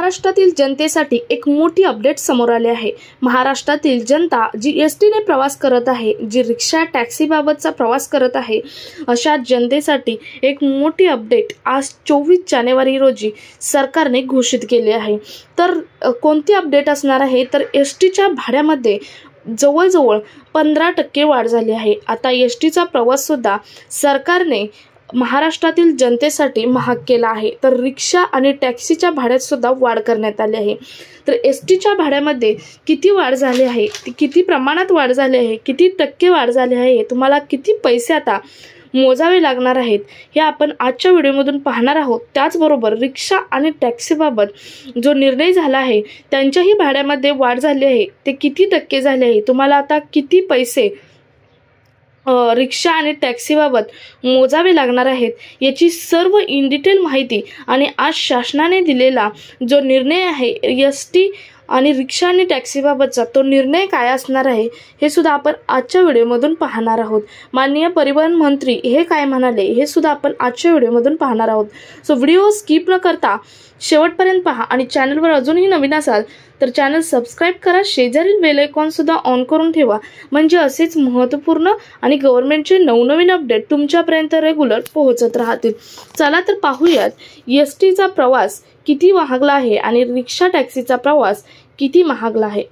महाराष्ट्रातील जनतेसाठी एक मोठी अपडेट समोर आली आहे। महाराष्ट्रातील जनता जी एसटीने प्रवास करत आहे, जी रिक्षा टॅक्सी बाबतचा प्रवास करत आहे, अशा जनतेसाठी एक मोठी अपडेट आज 24 जानेवारी रोजी सरकारने घोषित केली आहे। तर कोणती अपडेट असणार आहे, तर एसटीच्या भाड्यामध्ये जवळजवळ 15% वाढ झाली आहे। आता एसटीचा प्रवास सुद्धा सरकारने महाराष्ट्रातील जनतेसाठी महाग केला आहे। तर रिक्षा आणि टॅक्सीच्या भाड्यात सुद्धा वाढ करण्यात आली आहे। तर एसटीच्या भाड्यामध्ये किती वाढ झाली आहे, किती प्रमाणात वाढ झाली आहे, किती टक्के वाढ झाली आहे, तुम्हाला किती पैसे आता मोजावे लागणार आहेत, हे आपण आजच्या व्हिडिओमधून पाहणार आहोत। त्याचबरोबर रिक्षा आणि टॅक्सीबाबत जो निर्णय झाला आहे, त्यांच्याही भाड्यामध्ये वाढ झाली आहे, ते किती टक्के झाले आहे, तुम्हाला आता किती पैसे रिक्षा आणि टॅक्सीबाबत मोजावे लागणार आहेत, याची सर्व इन डिटेल माहिती आणि आज शासनाने दिलेला जो निर्णय आहे एसटी आणि रिक्षा आणि टॅक्सीबाबतचा, तो निर्णय काय असणार आहे हे सुद्धा आपण आजच्या व्हिडिओमधून पाहणार आहोत। माननीय परिवहन मंत्री हे काय म्हणाले हे सुद्धा आपण आजच्या व्हिडिओमधून पाहणार आहोत। सो व्हिडिओ स्किप न करता शेवटपर्यंत पहा आणि चॅनलवर अजूनही नवीन असाल तर चॅनल सबस्क्राइब करा, शेजारील बेल आयकॉन सुद्धा ऑन करून ठेवा, म्हणजे असेच महत्त्वपूर्ण आणि गव्हर्नमेंटचे नवनवीन अपडेट तुमच्यापर्यंत रेग्युलर पोहोचत राहतील। चला तर पाहूयात एसटीचा प्रवास किती महागला आहे आणि रिक्षा टॅक्सीचा प्रवास किती महागला आहे।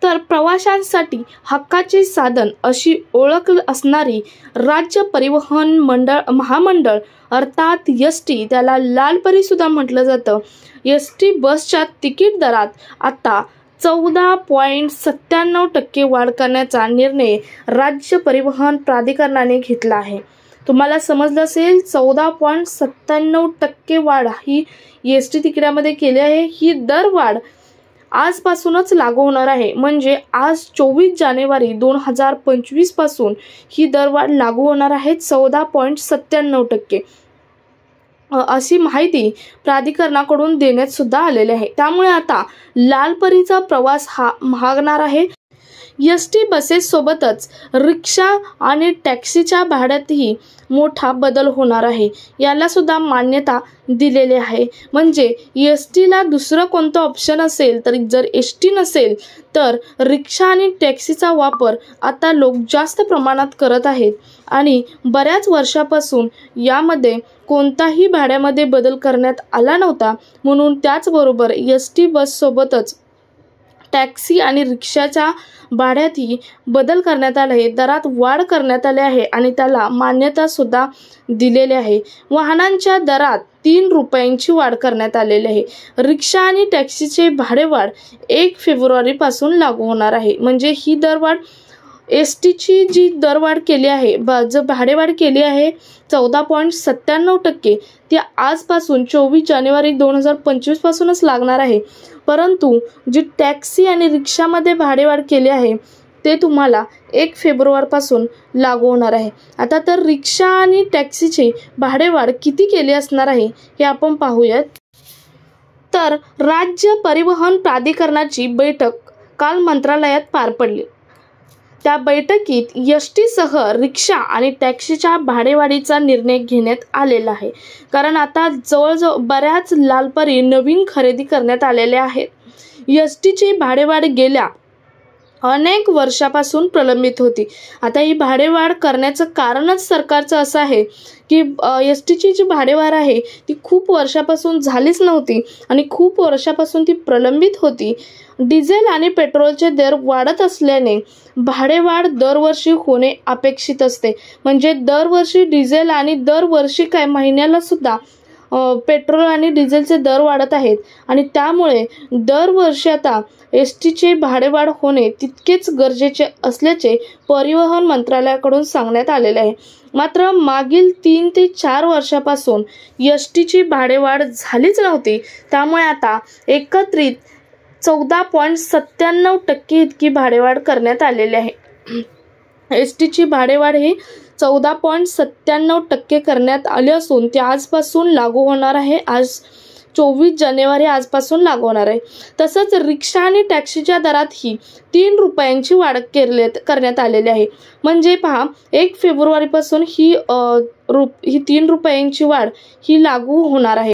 तर प्रवाशांसाठी हक्काचे साधन अशी ओळख असणारी राज्य परिवहन महामंडळ अर्थात एसटी, त्याला लालपरी सुद्धा म्हटलं जातं, एसटी बसच्या तिकीट दरात आता 14.97% वाढ करण्याचा निर्णय राज्य परिवहन प्राधिकरणाने घेतला आहे। तुम्हाला समजलं असेल, 14.97% वाढ ही एसटी तिकिटामध्ये केली आहे। ही दरवाढ आजपासूनच लागू होणार आहे, म्हणजे आज 24 जानेवारी 2025 पासून ही दरवाढ लागू होणार आहे 14.97%, अशी माहिती प्राधिकरणाकडून देण्यात सुद्धा आलेली आहे। त्यामुळे आता लालपरीचा प्रवास हा महागणार आहे। एसटी बसेस सोबतच रिक्षा आणि टॅक्सीच्या भाड्यातही मोठा बदल होणार आहे, याला सुद्धा मान्यता दिलेली आहे। म्हणजे एसटीला दुसरं कोणतं ऑप्शन असेल, तर जर एसटी नसेल तर रिक्षा आणि टॅक्सीचा वापर आता लोक जास्त प्रमाणात करत आहेत आणि बऱ्याच वर्षापासून यामध्ये कोणताही भाड्यामध्ये बदल करण्यात आला नव्हता। म्हणून त्याचबरोबर एसटी बस सोबतच टॅक्सी आणि रिक्षाच्या भाड्यातही बदल करण्यात आले आहे, दरात वाढ करण्यात आली आहे आणि त्याला मान्यता सुद्धा दिलेली आहे। वाहनांच्या दरात 3 रुपयांची वाढ करण्यात आलेली आहे। रिक्षा आणि टॅक्सीचे भाडेवाढ 1 फेब्रुवारी पासून लागू होणार आहे। म्हणजे ही दरवाढ एसटीची जी दरवाढ केली आहे, जो भाडेवाढ केली आहे 14.97%, ती आजपासून 24 जानेवारी 2025 पासूनच लागणार आहे। परंतु जी टॅक्सी आणि रिक्षामध्ये भाडेवाढ केली आहे ते तुम्हाला 1 फेब्रुवारीपासून लागू होणार आहे। आता तर रिक्षा आणि टॅक्सीची भाडेवाढ किती केली असणार आहे हे आपण पाहूयात। तर राज्य परिवहन प्राधिकरणाची बैठक काल मंत्रालयात पार पडली। त्या बैठकीत एसटीसह रिक्षा आणि टॅक्सीच्या भाडेवाढीचा निर्णय घेण्यात आलेला आहे, कारण आता जवळजवळ बऱ्याच लालपरी नवीन खरेदी करण्यात आलेल्या आहेत। एसटीची भाडेवाढ गेल्या अनेक वर्षापासून प्रलंबित होती। आता ही भाडेवाढ करण्याचं कारणच सरकारचं असं आहे की एसटीची जी भाडेवाढ आहे ती खूप वर्षापासून झालीच नव्हती आणि खूप वर्षापासून ती प्रलंबित होती। डिझेल आणि पेट्रोलचे दर वाढत असल्याने भाडेवाढ दरवर्षी होणे अपेक्षित असते। म्हणजे दरवर्षी डिझेल आणि दरवर्षी काय महिन्याला सुद्धा पेट्रोल आणि डिझेलचे दर वाढत आहेत आणि त्यामुळे दरवर्षी आता एसटीचे भाडेवाढ होणे तितकेच गरजेचे असल्याचे परिवहन मंत्रालयाकडून सांगण्यात आलेले आहे। मात्र मागील 3 ते 4 वर्षापासून एसटीची भाडेवाढ झालीच नव्हती, त्यामुळे आता एकत्रित 14.97% इतकी भाडेवाढ करण्यात आलेली आहे। एसटीची भाडेवाढ ही 14.97% करण्यात आली असून ती आजपासून लागू होणार आहे। आज 24 जानेवारी आजपासून लागू होणार आहे। तसंच रिक्षा आणि टॅक्सीच्या दरातही 3 रुपयांची वाढ करण्यात आलेली आहे। म्हणजे पहा, 1 फेब्रुवारीपासून ही 3 रुपयांची वाढ ही लागू होणार आहे।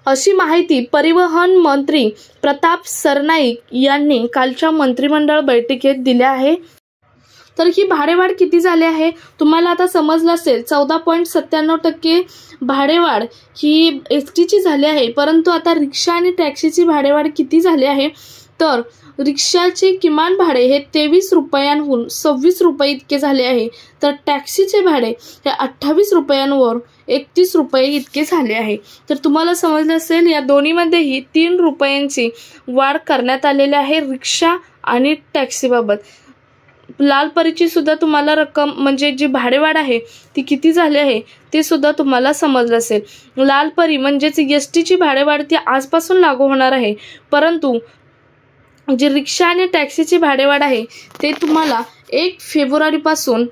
अशी माहिती परिवहन मंत्री प्रताप सरनाईक यांनी कालच्या मंत्रिमंडळ बैठकीत दिली आहे। तर ही भाडेवाढ किती झाली आहे तुम्हाला आता समजलं असेल। 14.97% भाडेवाढ ही एसटीची झाली आहे, परंतु आता रिक्षा आणि टॅक्सीची भाडेवाढ किती झाली आहे तर रिक्षाचे किमान भाडे हे 23 रुपयांहून 26 रुपये इतके झाले आहे, तर टॅक्सीचे भाडे हे 28 रुपयांवर 31 रुपये इतके झाले आहे। तर तुम्हाला समजलं असेल या दोन्हीमध्येही 3 रुपयांची वाढ करण्यात आलेली आहे रिक्षा आणि टॅक्सीबाबत। लाल परीची सुद्धा तुम्हाला रक्कम म्हणजे जी भाडेवाढ आहे ती किती झाली आहे ते सुद्धा तुम्हाला समजलं असेल। लाल परी म्हणजेच एसटीची भाडेवाढ ती आजपासून लागू होणार आहे, परंतु जी रिक्षा आणि टॅक्सीची भाडेवाढ आहे ते तुम्हाला 1 फेब्रुवारीपासून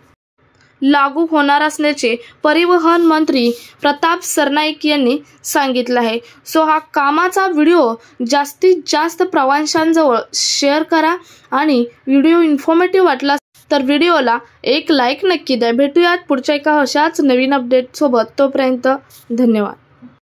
लागू होणार असल्याचे परिवहन मंत्री प्रताप सरनाईक यांनी सांगितलं आहे। सो हा कामाचा व्हिडिओ जास्तीत जास्त प्रवाशांजवळ शेअर करा आणि व्हिडिओ इन्फॉर्मेटिव्ह वाटला तर व्हिडिओला एक लाईक नक्की द्या। भेटूयात पुढच्या एका अशाच नवीन अपडेट सोबत, तोपर्यंत धन्यवाद।